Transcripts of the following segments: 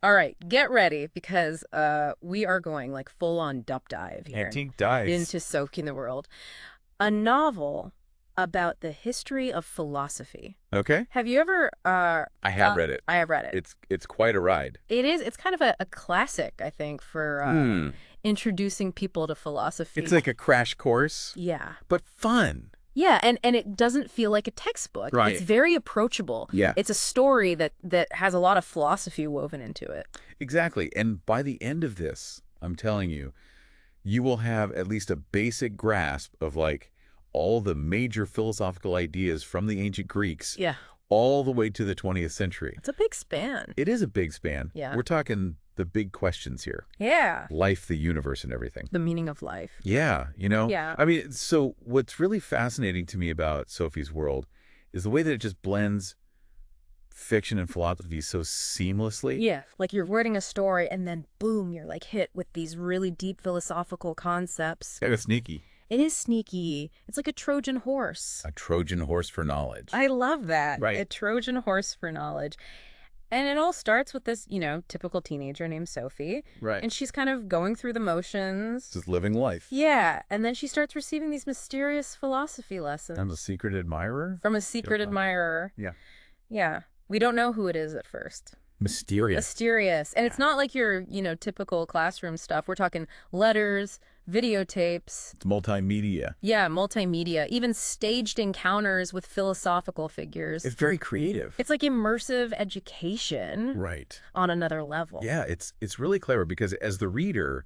All right, get ready because we are going like full on dup dive here Antique dives. into Sophie in the World, a novel about the history of philosophy. Okay. Have you ever I have read it. I have read it. It's quite a ride. It's kind of a classic, I think, for Hmm. introducing people to It's philosophy. like a crash course, Yeah. but fun. Yeah, and it doesn't feel like a textbook. It's Right. very approachable. Yeah, It's a story that has a lot of philosophy woven into it. exactly. And by the end of this, I'm telling you, you will have at least a basic grasp of like all the major philosophical ideas from the ancient Greeks Yeah. all the way to the 20th century. It's a big span. It is a big span. Yeah. We're talking the big questions here. Yeah. Life, the universe, and everything. The meaning of life. Yeah, Yeah. I mean, so what's really fascinating to me about Sophie's World is the way that it just blends fiction and philosophy so seamlessly. Yeah. Like you're wording a story and then boom, you're like hit with these really deep philosophical concepts. Kind of sneaky. It is sneaky. It's like a Trojan horse. A Trojan horse for knowledge. I love that. Right. A Trojan horse for knowledge. And it all starts with this, typical teenager named Sophie. Right. And she's kind of going through the motions. Just living life. Yeah. And then she starts receiving these mysterious philosophy lessons. I'm a secret admirer. From a secret admirer. Yeah. Yeah. We don't know who it is at first. Mysterious. Mysterious. And it's not like your, typical classroom stuff. We're talking letters, videotapes. It's multimedia. Yeah, multimedia, even staged encounters with philosophical figures. It's very creative. It's like immersive education Right. on another level. Yeah, it's really clever because as the reader,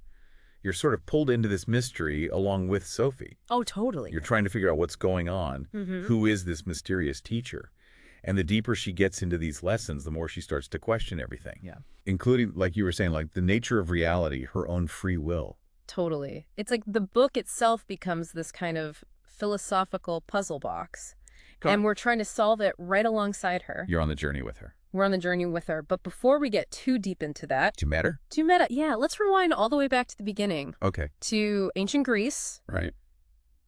you're sort of pulled into this mystery along with Sophie. Oh, totally. You're trying to figure out what's going on. Who is this mysterious teacher? And the deeper she gets into these lessons, the more she starts to question everything. Yeah. Including, like you were saying, like the nature of reality, her own free will. Totally. It's like the book itself becomes this kind of philosophical puzzle box. And we're trying to solve it right alongside her. You're on the journey with her. We're on the journey with her. But before we get too deep into that, Do you matter? to meta, yeah, let's rewind all the way back to the beginning, Okay. to ancient Greece, Right.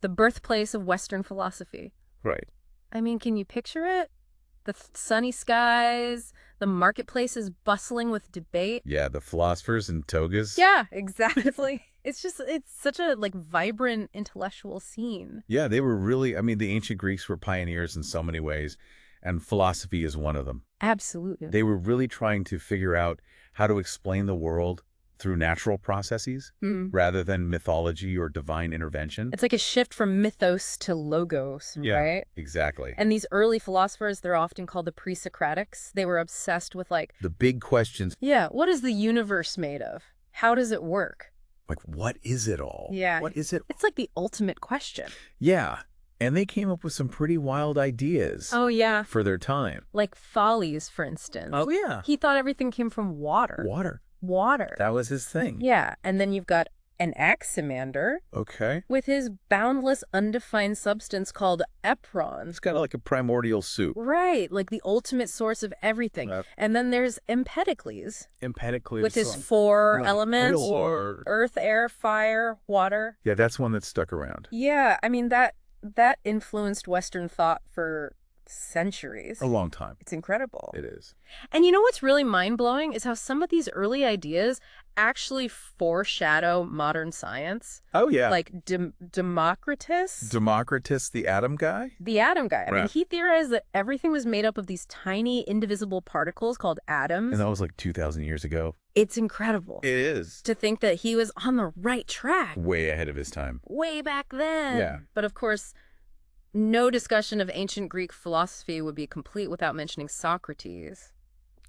the birthplace of Western philosophy. Right. I mean, can you picture it? The sunny skies, the marketplace is bustling with debate. Yeah, the philosophers and togas. Yeah, exactly. It's such a like vibrant intellectual scene. Yeah, they were really, I mean, the ancient Greeks were pioneers in so many ways, and philosophy is one of them. Absolutely. They were really trying to figure out how to explain the world through natural processes rather than mythology or divine intervention. It's like a shift from mythos to logos, right? Exactly. And these early philosophers, they're often called the pre-Socratics. They were obsessed with like, The big questions, yeah, what is the universe made of? How does it work? like, what is it all? Yeah. What is it? It's like the ultimate question. Yeah. And they came up with some pretty wild ideas Oh, yeah. for their time. Like Thales, for instance. Yeah. He thought everything came from water. Water. Water. That was his thing. Yeah. And then you've got an Anaximander Okay. with his boundless, undefined substance called epron. It's kind of like a primordial soup. Right. Like the ultimate source of everything. And then there's Empedocles Empedocles. with his four elements: Or... earth, air, fire, water. Yeah, that's one that stuck around. Yeah. I mean, that influenced Western thought for centuries. A long time. It's incredible. It is. And you know what's really mind-blowing is how some of these early ideas actually foreshadow modern science. Oh, yeah. Like Democritus, Democritus, the atom guy? the atom guy. I mean, Right. he theorized that everything was made up of these tiny, indivisible particles called atoms. And that was like 2,000 years ago. It's incredible It is. to think that he was on the right track Way ahead of his time. way back then. Yeah. But of course, no discussion of ancient Greek philosophy would be complete without mentioning Socrates.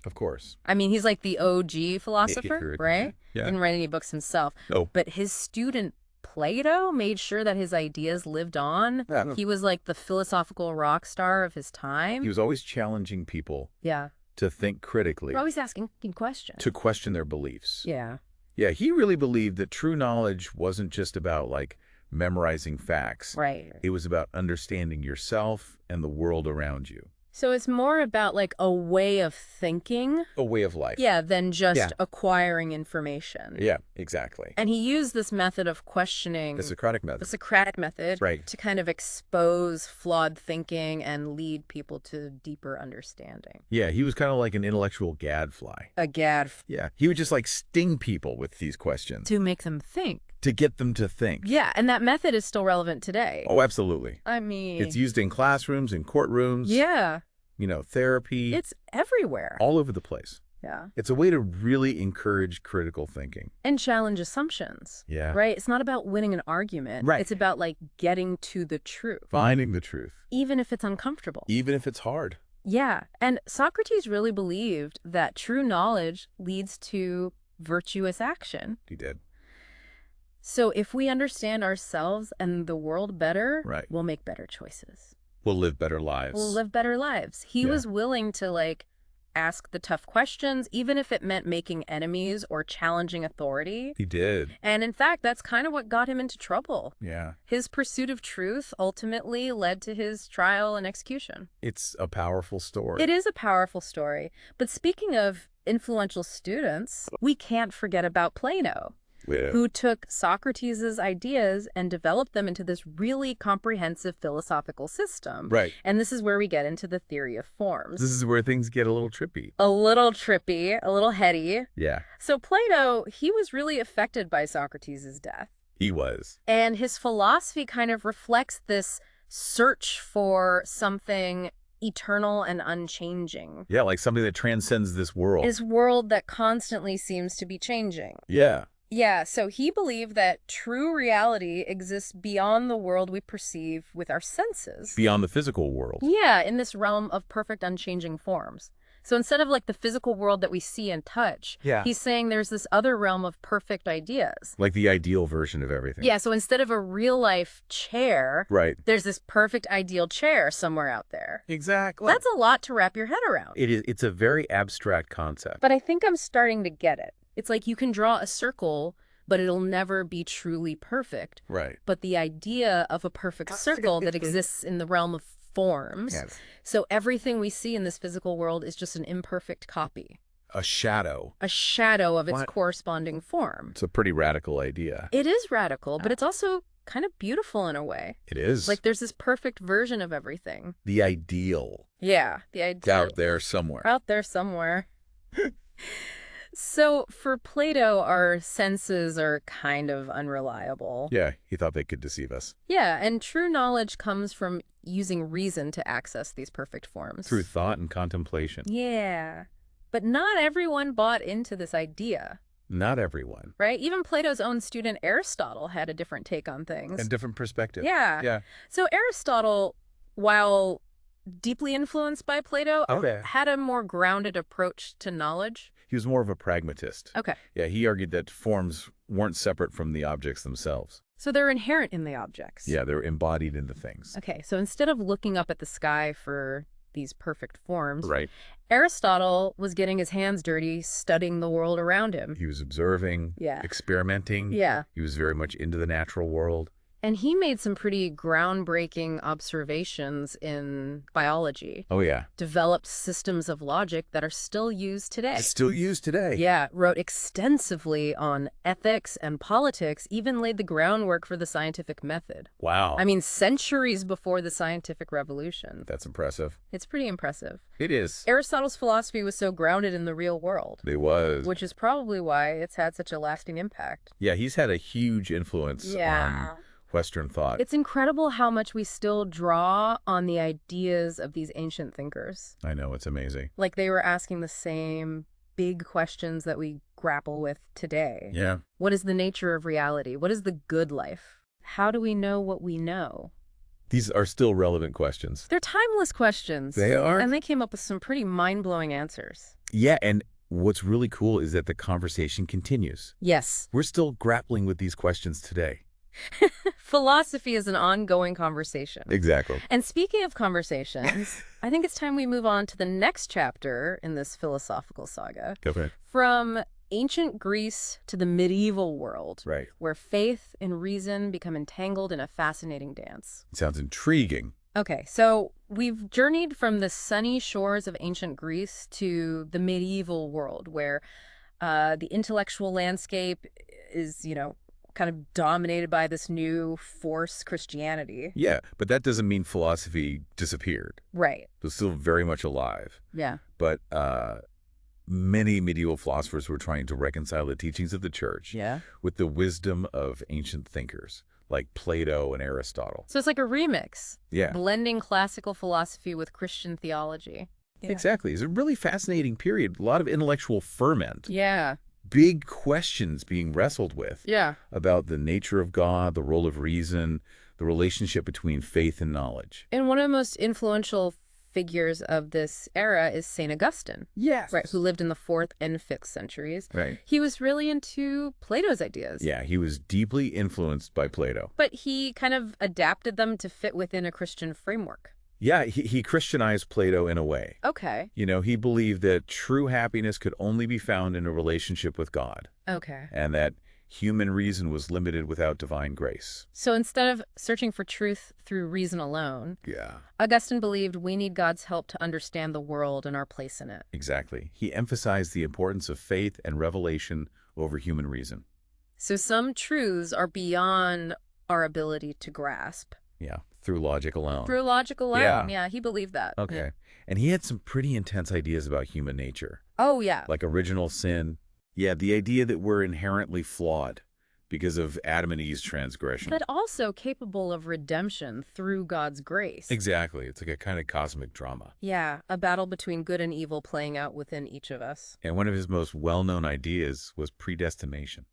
Of course. I mean, he's like the OG philosopher, right? Yeah. Didn't write any books himself. No. But his student Plato made sure that his ideas lived on. Yeah. He was like the philosophical rock star of his time. He was always challenging people Yeah. to think critically, We're always asking questions. to question their beliefs. Yeah. Yeah, he really believed that true knowledge wasn't just about like memorizing facts. Right. It was about understanding yourself and the world around you. So it's more about like a way of thinking. A way of life. Yeah, than just Yeah. acquiring information. Yeah, exactly. And he used this method of questioning, The Socratic the method. Socratic method, Right. to kind of expose flawed thinking and lead people to deeper understanding. Yeah, he was kind of like an intellectual gadfly. A gad Yeah, he would just like sting people with these questions to make them think. to get them to think. Yeah, and that method is still relevant today. Oh, absolutely. I mean, It's used in classrooms, in courtrooms, yeah, therapy, it's everywhere. all over the place. Yeah. It's a way to really encourage critical thinking. And challenge assumptions. Yeah. Right? It's not about winning an argument. Right. It's about like getting to the truth. Finding the truth. Even if it's uncomfortable. Even if it's hard. Yeah. And Socrates really believed that true knowledge leads to virtuous action. He did. So if we understand ourselves and the world better, Right. we'll make better choices. We'll live better lives. We'll live better lives. He Yeah. was willing to like ask the tough questions, even if it meant making enemies or challenging authority. He did. And in fact, that's kind of what got him into trouble. Yeah. His pursuit of truth ultimately led to his trial and execution. It's a powerful story. It is a powerful story. But speaking of influential students, we can't forget about Plato, Yeah. who took Socrates' ideas and developed them into this really comprehensive philosophical system. Right. And this is where we get into the theory of forms. This is where things get a little trippy. A little trippy, a little heady. Yeah. So Plato, he was really affected by Socrates' death. He was. And his philosophy kind of reflects this search for something eternal and unchanging. Yeah, like something that transcends this world. This world that constantly seems to be changing. Yeah. Yeah, so he believed that true reality exists beyond the world we perceive with our senses. Beyond the physical world. Yeah, in this realm of perfect unchanging forms. So instead of like the physical world that we see and touch, Yeah. he's saying there's this other realm of perfect ideas. Like the ideal version of everything. Yeah, so instead of a real life chair, Right. there's this perfect ideal chair somewhere out there. Exactly. That's a lot to wrap your head around. It's a very abstract concept. But I think I'm starting to get it. It's like you can draw a circle, but it'll never be truly perfect. Right. But the idea of a perfect circle that exists in the realm of forms. Yes. So everything we see in this physical world is just an imperfect copy. A shadow. A shadow of its What? corresponding form. It's a pretty radical idea. It is radical, but it's also kind of beautiful in a way. It is. Like there's this perfect version of everything. the ideal. Yeah, the idea. Out there somewhere. Out there somewhere. So for Plato, our senses are kind of unreliable. Yeah, he thought they could deceive us. Yeah, and true knowledge comes from using reason to access these perfect forms. Through thought and contemplation. Yeah. But not everyone bought into this idea, Not everyone. right? Even Plato's own student Aristotle had a different take on things. And different perspective. Yeah. Yeah. So Aristotle, while deeply influenced by Plato, Okay. had a more grounded approach to knowledge. He was more of a pragmatist. Okay. Yeah, he argued that forms weren't separate from the objects themselves. So they're inherent in the objects. Yeah, they're embodied in the things. Okay, so instead of looking up at the sky for these perfect forms, Right. Aristotle was getting his hands dirty studying the world around him. He was observing, Yeah. experimenting. Yeah. He was very much into the natural world. And he made some pretty groundbreaking observations in biology, Oh, yeah. developed systems of logic that are still used today. It's still used today. Yeah, wrote extensively on ethics and politics, even laid the groundwork for the scientific method. Wow. I mean, centuries before the scientific revolution. That's impressive. It's pretty impressive. It is. Aristotle's philosophy was so grounded in the real world, It was. which is probably why it's had such a lasting impact. Yeah, he's had a huge influence on Western thought. It's incredible how much we still draw on the ideas of these ancient thinkers. I know, it's amazing. Like they were asking the same big questions that we grapple with today. Yeah. What is the nature of reality? What is the good life? How do we know what we know? These are still relevant questions. They're timeless questions. They are. And they came up with some pretty mind-blowing answers. Yeah, and what's really cool is that the conversation continues. Yes. We're still grappling with these questions today. Philosophy is an ongoing conversation. Exactly. And speaking of conversations, I think it's time we move on to the next chapter in this philosophical saga. Go ahead. From ancient Greece to the medieval world, Right. where faith and reason become entangled in a fascinating dance. It sounds intriguing. Okay, so we've journeyed from the sunny shores of ancient Greece to the medieval world where the intellectual landscape is, kind of dominated by this new force, Christianity. Yeah, but that doesn't mean philosophy disappeared. Right. It was still very much alive. Yeah. But many medieval philosophers were trying to reconcile the teachings of the church Yeah. with the wisdom of ancient thinkers like Plato and Aristotle. So it's like a remix, Yeah, blending classical philosophy with Christian theology. Yeah. exactly. It's a really fascinating period. A lot of intellectual ferment. Yeah. Big questions being wrestled with Yeah. about the nature of God, the role of reason, the relationship between faith and knowledge. And one of the most influential figures of this era is St. Augustine. Yes. Right, who lived in the 4th and 5th centuries. Right. He was really into Plato's ideas. Yeah, he was deeply influenced by Plato. But he kind of adapted them to fit within a Christian framework. Yeah, he Christianized Plato in a way. Okay. He believed that true happiness could only be found in a relationship with God, Okay. and that human reason was limited without divine grace. So instead of searching for truth through reason alone, Yeah. Augustine believed we need God's help to understand the world and our place in it. Exactly. He emphasized the importance of faith and revelation over human reason. So some truths are beyond our ability to grasp. Yeah, through logic alone. Through logic alone. Yeah. Yeah, he believed that. Okay. Yeah. And he had some pretty intense ideas about human nature, Oh, yeah. like original sin. Yeah, the idea that we're inherently flawed because of Adam and Eve's transgression. But also capable of redemption through God's grace. Exactly. It's like a kind of cosmic drama. Yeah, a battle between good and evil playing out within each of us. And one of his most well-known ideas was predestination.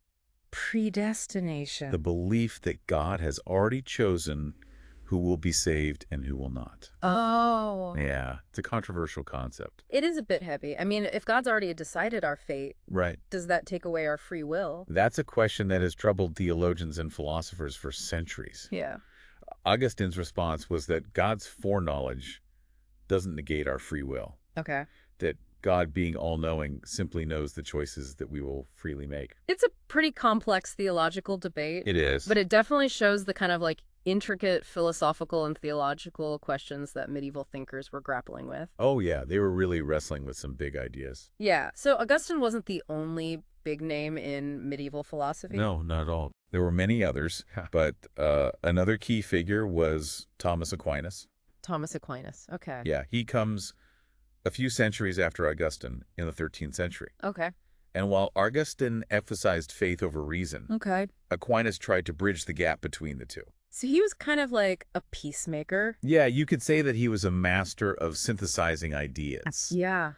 Predestination. The belief that God has already chosen who will be saved and who will not. Oh. Yeah, it's a controversial concept. It is a bit heavy. I mean, if God's already decided our fate, Right. does that take away our free will? That's a question that has troubled theologians and philosophers for centuries. Yeah. Augustine's response was that God's foreknowledge doesn't negate our free will, Okay. that God, being all-knowing, simply knows the choices that we will freely make. It's a pretty complex theological debate. It is. But it definitely shows the kind of intricate philosophical and theological questions that medieval thinkers were grappling with. Oh, yeah, they were really wrestling with some big ideas. Yeah. So Augustine wasn't the only big name in medieval philosophy. No, not at all. There were many others, but another key figure was Thomas Aquinas. Thomas Aquinas. Okay. Yeah, he comes a few centuries after Augustine in the 13th century. Okay. And while Augustine emphasized faith over reason, Okay. Aquinas tried to bridge the gap between the two. So he was kind of like a peacemaker. Yeah, you could say that he was a master of synthesizing ideas, Yeah.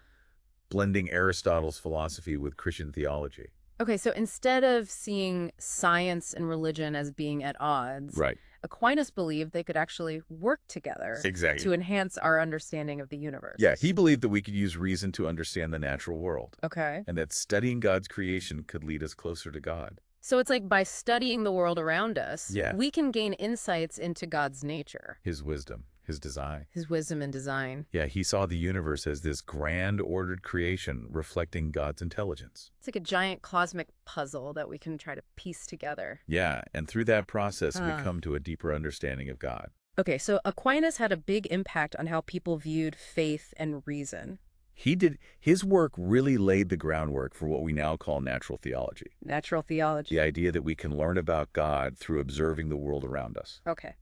blending Aristotle's philosophy with Christian theology. Okay, so instead of seeing science and religion as being at odds, Right. Aquinas believed they could actually work together Exactly. to enhance our understanding of the universe. Yeah, he believed that we could use reason to understand the natural world, Okay. and that studying God's creation could lead us closer to God. So it's like by studying the world around us, Yeah. we can gain insights into God's nature, His wisdom, his design. his wisdom and design. Yeah, he saw the universe as this grand ordered creation reflecting God's intelligence. It's like a giant cosmic puzzle that we can try to piece together. Yeah, and through that process, we Ah. come to a deeper understanding of God. Okay, so Aquinas had a big impact on how people viewed faith and reason. His work really laid the groundwork for what we now call natural theology. Natural theology. The idea that we can learn about God through observing the world around us. Okay.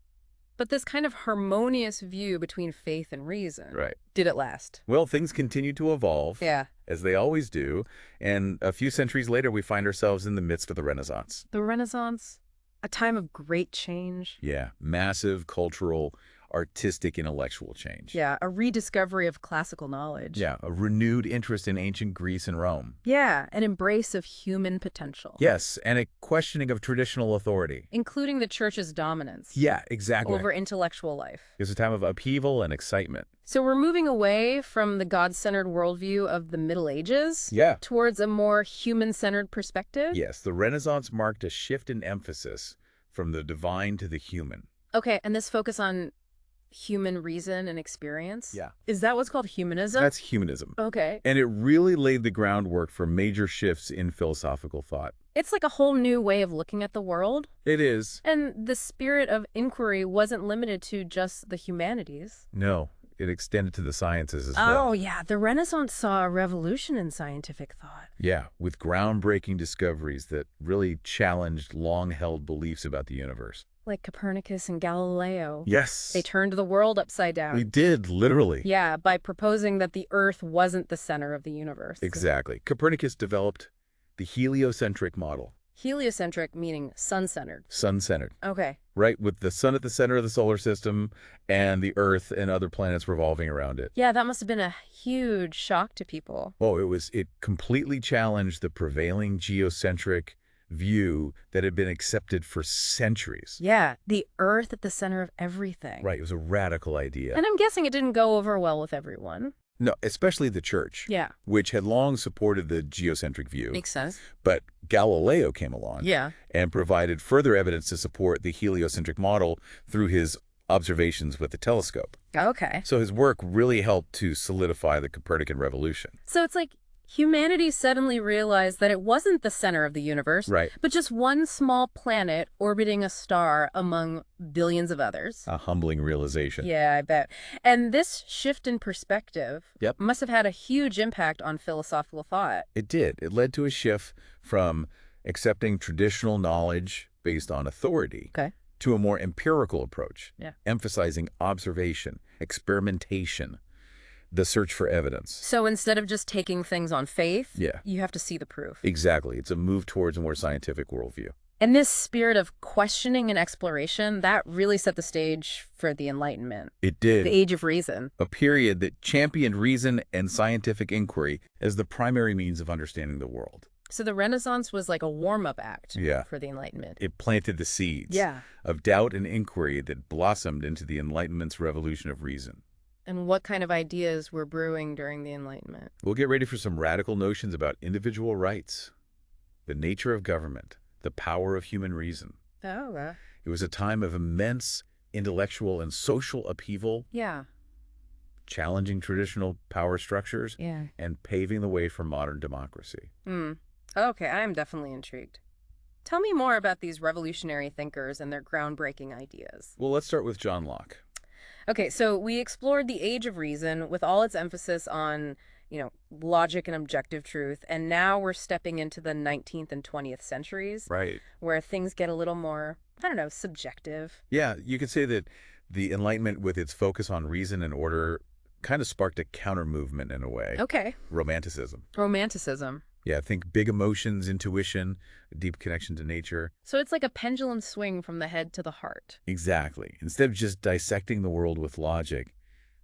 But this kind of harmonious view between faith and reason, Right. did it last? Well, things continue to evolve, Yeah. as they always do, and a few centuries later, we find ourselves in the midst of the Renaissance. The Renaissance, a time of great change. Yeah, massive cultural, artistic, intellectual change. Yeah, a rediscovery of classical knowledge. Yeah, a renewed interest in ancient Greece and Rome. Yeah, an embrace of human potential. Yes, and a questioning of traditional authority. Including the church's dominance. Yeah, exactly. Over intellectual life. It's a time of upheaval and excitement. So we're moving away from the God-centered worldview of the Middle Ages Yeah. towards a more human-centered perspective? Yes, the Renaissance marked a shift in emphasis from the divine to the human. Okay, and this focus on human reason and experience? Yeah. Is that what's called humanism? That's humanism. Okay. And it really laid the groundwork for major shifts in philosophical thought. It's like a whole new way of looking at the world. It is. And the spirit of inquiry wasn't limited to just the humanities. No, it extended to the sciences as well. Oh, yeah. The Renaissance saw a revolution in scientific thought. Yeah, with groundbreaking discoveries that really challenged long-held beliefs about the universe. Like Copernicus and Galileo. Yes. They turned the world upside down. We did, literally. Yeah, by proposing that the Earth wasn't the center of the universe. Exactly. Copernicus developed the heliocentric model. Heliocentric meaning sun-centered. Sun-centered. Okay. Right, with the sun at the center of the solar system and the Earth and other planets revolving around it. Yeah, that must have been a huge shock to people. Oh, it completely challenged the prevailing geocentric view that had been accepted for centuries. Yeah, the Earth at the center of everything. Right, it was a radical idea. And I'm guessing it didn't go over well with everyone. No, especially the church, Yeah. which had long supported the geocentric view. Makes sense. But Galileo came along Yeah. and provided further evidence to support the heliocentric model through his observations with the telescope. Okay. So his work really helped to solidify the Copernican revolution. So it's like humanity suddenly realized that it wasn't the center of the universe, Right. but just one small planet orbiting a star among billions of others. A humbling realization. Yeah, I bet. And this shift in perspective Yep. must have had a huge impact on philosophical thought. It did. It led to a shift from accepting traditional knowledge based on authority Okay. to a more empirical approach, Yeah. emphasizing observation, experimentation, the search for evidence. So instead of just taking things on faith, Yeah. you have to see the proof. Exactly. It's a move towards a more scientific worldview. And this spirit of questioning and exploration, that really set the stage for the Enlightenment, It the did. Age of Reason. A period that championed reason and scientific inquiry as the primary means of understanding the world. So the Renaissance was like a warm-up act Yeah. for the Enlightenment. It planted the seeds Yeah. of doubt and inquiry that blossomed into the Enlightenment's revolution of reason. And what kind of ideas were brewing during the Enlightenment? We'll get ready for some radical notions about individual rights, the nature of government, the power of human reason. Oh, It was a time of immense intellectual and social upheaval, yeah. challenging traditional power structures, Yeah. and paving the way for modern democracy. Okay, I'm definitely intrigued. Tell me more about these revolutionary thinkers and their groundbreaking ideas. Well, let's start with John Locke. Okay, so we explored the Age of Reason with all its emphasis on, logic and objective truth, and now we're stepping into the 19th and 20th centuries, Right. where things get a little more, I don't know, subjective. Yeah, you could say that the Enlightenment, with its focus on reason and order, kind of sparked a counter movement in a way. Okay. Romanticism. Romanticism. Yeah, think big emotions, intuition, a deep connection to nature. So it's like a pendulum swing from the head to the heart. Exactly. Instead of just dissecting the world with logic,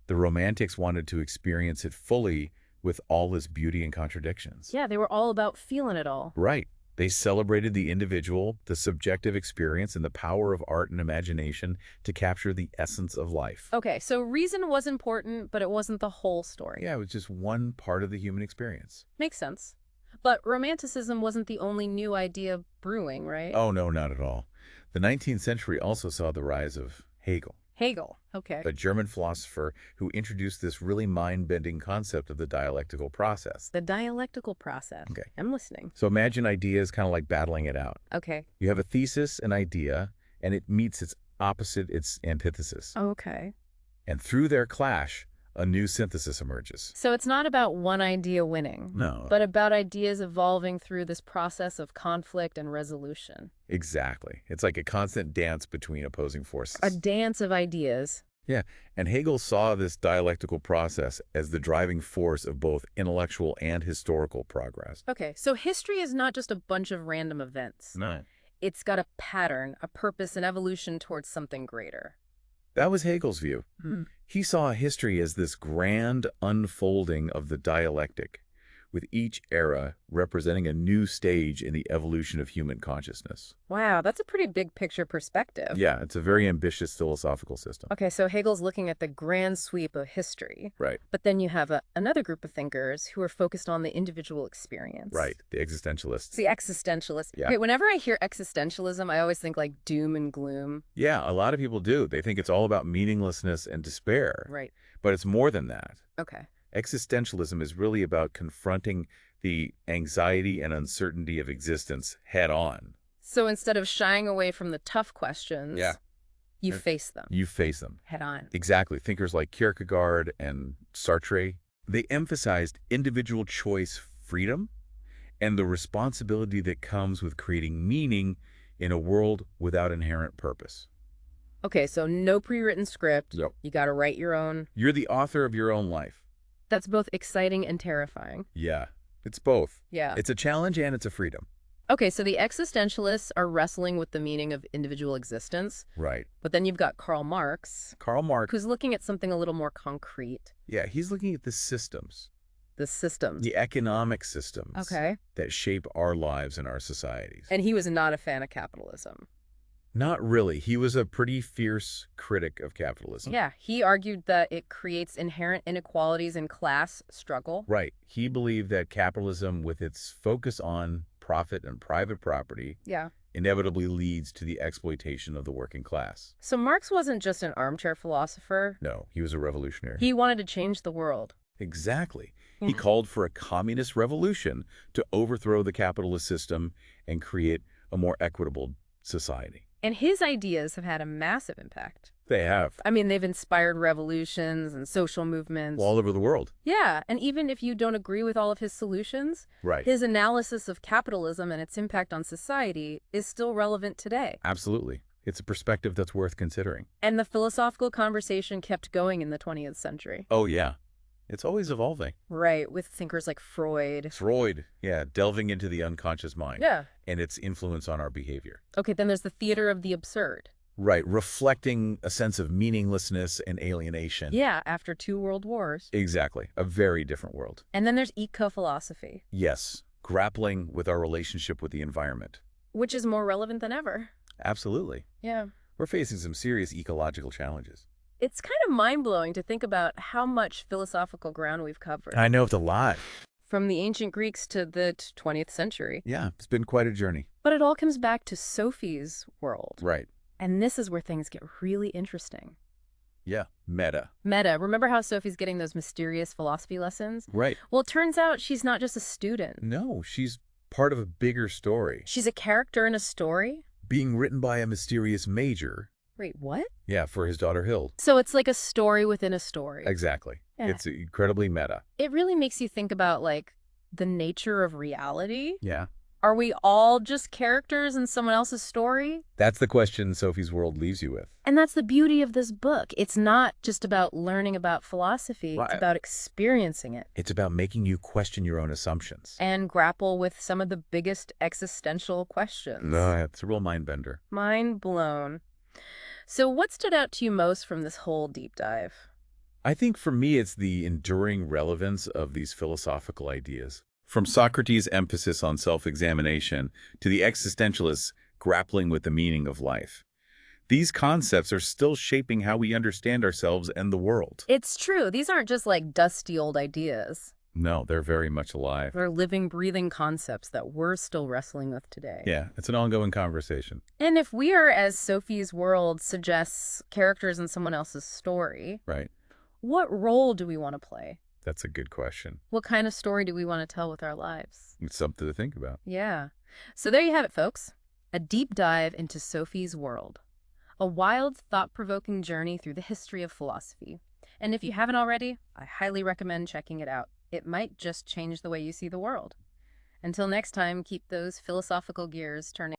the Romantics wanted to experience it fully with all its beauty and contradictions. Yeah, they were all about feeling it all. Right. They celebrated the individual, the subjective experience, and the power of art and imagination to capture the essence of life. Okay, so reason was important, but it wasn't the whole story. Yeah, it was just one part of the human experience. Makes sense. But Romanticism wasn't the only new idea brewing, right? Oh, no, not at all. The 19th century also saw the rise of Hegel, Hegel. Okay. a German philosopher who introduced this really mind-bending concept of the dialectical process. The dialectical process. Okay. I'm listening. So imagine ideas kind of like battling it out. Okay. You have a thesis, an idea, and it meets its opposite, its antithesis. Okay. And through their clash, a new synthesis emerges. So it's not about one idea winning, No. but about ideas evolving through this process of conflict and resolution. Exactly. It's like a constant dance between opposing forces. A dance of ideas. Yeah, and Hegel saw this dialectical process as the driving force of both intellectual and historical progress. Okay, so history is not just a bunch of random events. No. It's got a pattern, a purpose, an evolution towards something greater. That was Hegel's view. He saw history as this grand unfolding of the dialectic, with each era representing a new stage in the evolution of human consciousness. Wow, that's a pretty big picture perspective. Yeah, it's a very ambitious philosophical system. Okay, so Hegel's looking at the grand sweep of history. Right, But then you have another group of thinkers who are focused on the individual experience. right. The existentialists. It's the existentialists. Yeah. Okay, whenever I hear existentialism, I always think like doom and gloom. Yeah, a lot of people do. They think it's all about meaninglessness and despair. Right. But it's more than that. Okay. Existentialism is really about confronting the anxiety and uncertainty of existence head on. So instead of shying away from the tough questions, Yeah. you Uh, face them You face them. head on. Exactly. Thinkers like Kierkegaard and Sartre, they emphasized individual choice freedom and the responsibility that comes with creating meaning in a world without inherent purpose. Okay, so no pre-written script. Yep. You got to write your own. You're the author of your own life. That's both exciting and terrifying. Yeah, it's both. Yeah. It's a challenge and it's a freedom. Okay, so the existentialists are wrestling with the meaning of individual existence, Right. but then you've got Karl Marx, Karl Marx, who's looking at something a little more concrete, yeah, he's looking at the systems, the systems. the economic systems Okay. that shape our lives and our societies. And he was not a fan of capitalism. Not really. He was a pretty fierce critic of capitalism. Yeah, he argued that it creates inherent inequalities in class struggle. Right. He believed that capitalism, with its focus on profit and private property, Yeah. inevitably leads to the exploitation of the working class. So Marx wasn't just an armchair philosopher. No, he was a revolutionary. He wanted to change the world. Exactly. He Yeah. called for a communist revolution to overthrow the capitalist system and create a more equitable society. And his ideas have had a massive impact. They have. I mean, they've inspired revolutions and social movements. All over the world. Yeah, and even if you don't agree with all of his solutions, Right. his analysis of capitalism and its impact on society is still relevant today. Absolutely. It's a perspective that's worth considering. And the philosophical conversation kept going in the 20th century. Oh, yeah. It's always evolving. Right, with thinkers like Freud. Freud, yeah, delving into the unconscious mind Yeah. and its influence on our behavior. Okay, then there's the theater of the absurd. Right, reflecting a sense of meaninglessness and alienation. Yeah, after 2 world wars. Exactly. A very different world. And then there's eco-philosophy, Yes, grappling with our relationship with the environment. which is more relevant than ever. Absolutely. Yeah. We're facing some serious ecological challenges. It's kind of mind-blowing to think about how much philosophical ground we've covered. I know it's a lot. From the ancient Greeks to the 20th century. Yeah, it's been quite a journey. But it all comes back to Sophie's world. Right. And this is where things get really interesting. Yeah. Meta. Meta, remember how Sophie's getting those mysterious philosophy lessons? Right. Well, it turns out she's not just a student. No, she's part of a bigger story. She's a character in a story? Being written by a mysterious major. Wait, what? Yeah, for his daughter Hild. So it's like a story within a story. Exactly. Yeah. It's incredibly meta. It really makes you think about, like, the nature of reality. Yeah. Are we all just characters in someone else's story? That's the question Sophie's World leaves you with. And that's the beauty of this book. It's not just about learning about philosophy. Right. It's about experiencing it. It's about making you question your own assumptions. And grapple with some of the biggest existential questions. No, it's a real mind bender. Mind blown. So what stood out to you most from this whole deep dive? I think for me, it's the enduring relevance of these philosophical ideas. From Socrates' emphasis on self-examination to the existentialists grappling with the meaning of life. These concepts are still shaping how we understand ourselves and the world. It's true. These aren't just like dusty old ideas. No, they're very much alive. They're living, breathing concepts that we're still wrestling with today. Yeah, it's an ongoing conversation. And if we are, as Sophie's World suggests, characters in someone else's story, Right. what role do we want to play? That's a good question. What kind of story do we want to tell with our lives? It's something to think about. Yeah. So there you have it, folks. A deep dive into Sophie's World. A wild, thought-provoking journey through the history of philosophy. And if you haven't already, I highly recommend checking it out. It might just change the way you see the world. Until next time, keep those philosophical gears turning.